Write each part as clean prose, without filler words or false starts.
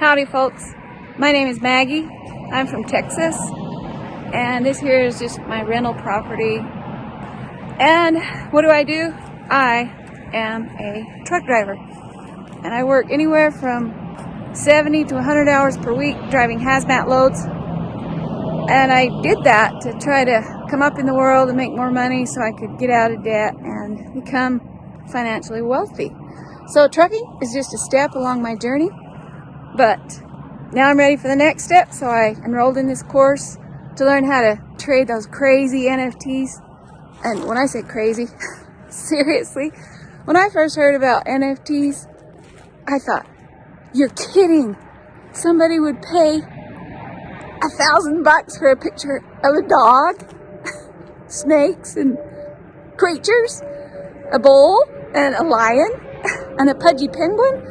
Howdy folks, my name is Maggie. I'm from Texas and this here is just my rental property. And what do? I am a truck driver and I work anywhere from 70 to 100 hours per week driving hazmat loads. And I did that to try to come up in the world and make more money so I could get out of debt and become financially wealthy. So trucking is just a step along my journey, but now I'm ready for the next step. So I enrolled in this course to learn how to trade those crazy NFTs. And when I say crazy, seriously, when I first heard about NFTs, I thought, you're kidding. Somebody would pay $1,000 for a picture of a dog, snakes and creatures, a bull and a lion and a pudgy penguin.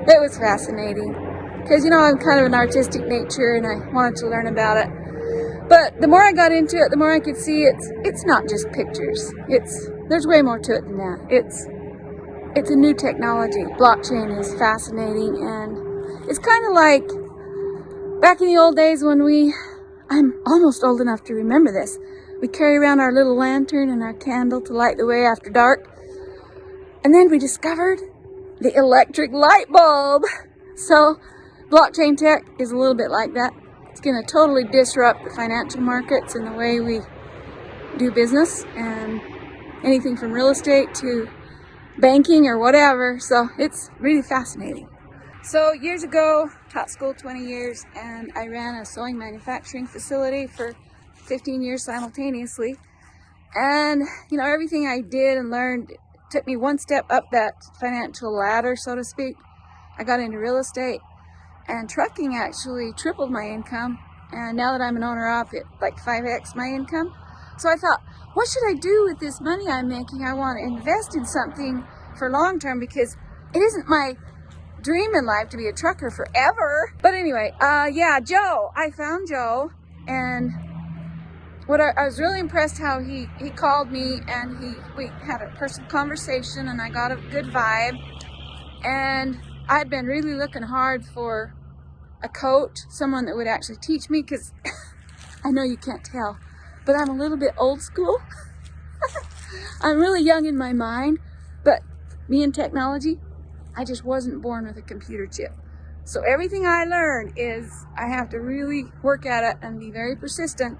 It was fascinating because, you know, I'm kind of an artistic nature and I wanted to learn about it. But the more I got into it, the more I could see it's not just pictures. There's way more to it than that. It's a new technology. Blockchain is fascinating, and it's kind of like back in the old days when I'm almost old enough to remember this. We carry around our little lantern and our candle to light the way after dark. And then we discovered the electric light bulb. So blockchain tech is a little bit like that. It's going to totally disrupt the financial markets and the way we do business and anything from real estate to banking or whatever. So it's really fascinating. So years ago, taught school 20 years, and I ran a sewing manufacturing facility for 15 years simultaneously. And, you know, everything I did and learned took me one step up that financial ladder, so to speak. I got into real estate, and trucking actually tripled my income. And now that I'm an owner-op, it like 5x my income. So I thought, what should I do with this money I'm making? I want to invest in something for long term because it isn't my dream in life to be a trucker forever. But anyway, Joe. I found Joe, and I was really impressed how he called me and we had a personal conversation and I got a good vibe. And I'd been really looking hard for a coach, someone that would actually teach me, because I know you can't tell, but I'm a little bit old school. I'm really young in my mind, but me and technology, I just wasn't born with a computer chip. So everything I learned is I have to really work at it and be very persistent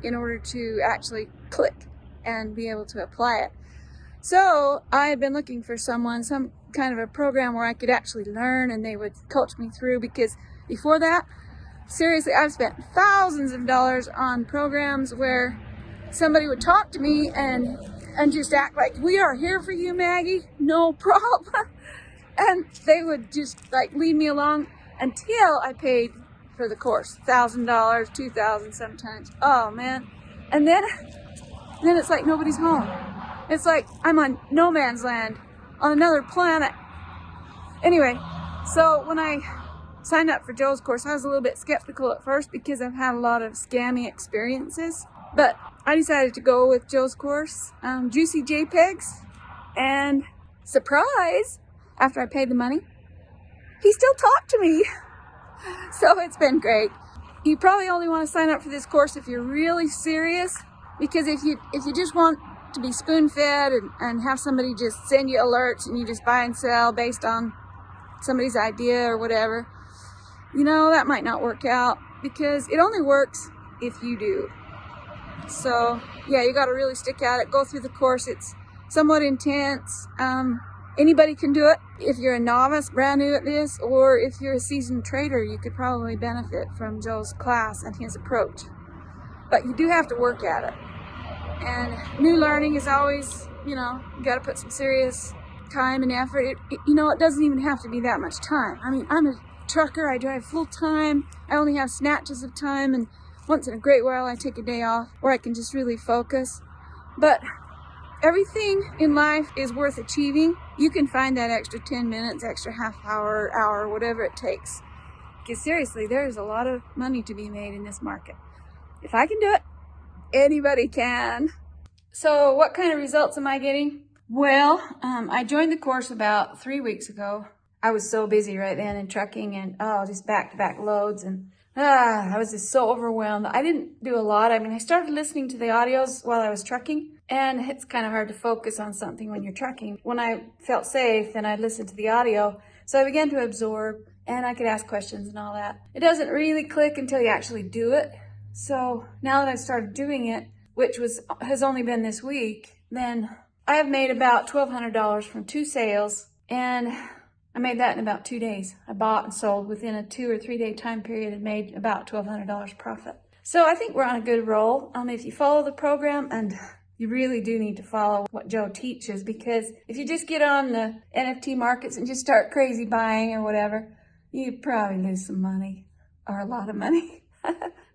in order to actually click and be able to apply it. So I had been looking for some kind of a program where I could actually learn and they would coach me through, because before that, seriously, I've spent thousands of dollars on programs where somebody would talk to me and just act like, we are here for you, Maggie, no problem. And they would just like lead me along until I paid for the course, $1,000, $2,000 sometimes. Oh man. And then it's like nobody's home. It's like I'm on no man's land on another planet. Anyway, so when I signed up for Joe's course, I was a little bit skeptical at first because I've had a lot of scammy experiences, but I decided to go with Joe's course, juicy JPEGs, and surprise, after I paid the money, he still talked to me. So it's been great. You probably only want to sign up for this course if you're really serious, because if you just want to be spoon-fed and have somebody just send you alerts and you just buy and sell based on somebody's idea or whatever, you know, that might not work out, because it only works if you do. So yeah, you got to really stick at it, go through the course. It's somewhat intense. Anybody can do it. If you're a novice, brand new at this, or if you're a seasoned trader, you could probably benefit from Joe's class and his approach. But you do have to work at it. And new learning is always, you know, you got to put some serious time and effort. You know, it doesn't even have to be that much time. I mean, I'm a trucker. I drive full time. I only have snatches of time, and once in a great while I take a day off where I can just really focus. But everything in life is worth achieving. You can find that extra 10 minutes, extra half hour, whatever it takes. Because seriously, there's a lot of money to be made in this market. If I can do it, anybody can. So what kind of results am I getting? Well, I joined the course about 3 weeks ago, I was so busy right then in trucking and just back-to-back loads, and I was just so overwhelmed. I didn't do a lot. I mean, I started listening to the audios while I was trucking, and it's kind of hard to focus on something when you're trucking. When I felt safe, then I'd listen to the audio. So I began to absorb, and I could ask questions and all that. It doesn't really click until you actually do it. So now that I've started doing it, which has only been this week, then I have made about $1,200 from 2 sales, and I made that in about 2 days. I bought and sold within a 2 or 3 day time period and made about $1,200 profit. So I think we're on a good roll. If you follow the program, and you really do need to follow what Joe teaches, because if you just get on the NFT markets and just start crazy buying or whatever, you probably lose some money, or a lot of money.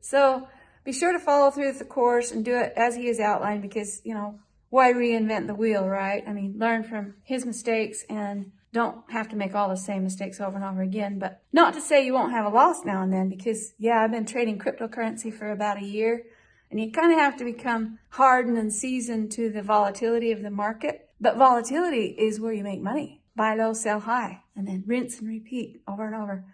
So be sure to follow through with the course and do it as he has outlined, because, why reinvent the wheel, right? Learn from his mistakes and don't have to make all the same mistakes over and over again. But not to say you won't have a loss now and then, because I've been trading cryptocurrency for about a year, and you kind of have to become hardened and seasoned to the volatility of the market. But volatility is where you make money. Buy low, sell high, and then rinse and repeat over and over.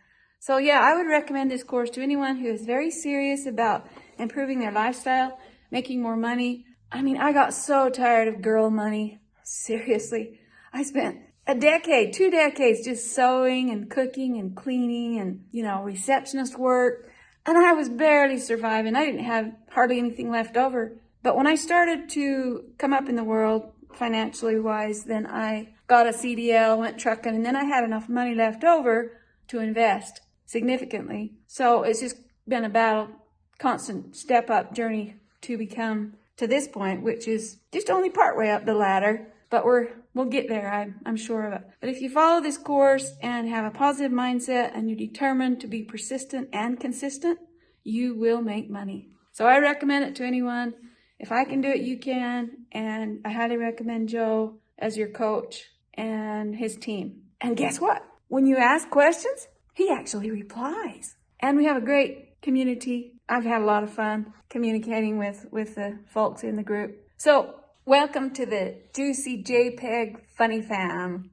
So I would recommend this course to anyone who is very serious about improving their lifestyle, making more money. I got so tired of girl money. Seriously. I spent a decade, 2 decades just sewing and cooking and cleaning and, receptionist work. And I was barely surviving. I didn't have hardly anything left over. But when I started to come up in the world financially wise, then I got a CDL, went trucking, and then I had enough money left over to invest significantly. So it's just been a battle, constant step up journey to become to this point, which is just only part way up the ladder, but we'll get there. I'm sure of it. But if you follow this course and have a positive mindset and you're determined to be persistent and consistent, you will make money. So I recommend it to anyone. If I can do it, you can. And I highly recommend Joe as your coach and his team. And guess what? When you ask questions, he actually replies. And we have a great community. I've had a lot of fun communicating with the folks in the group. So welcome to the Juicy JPEG Funny Fam.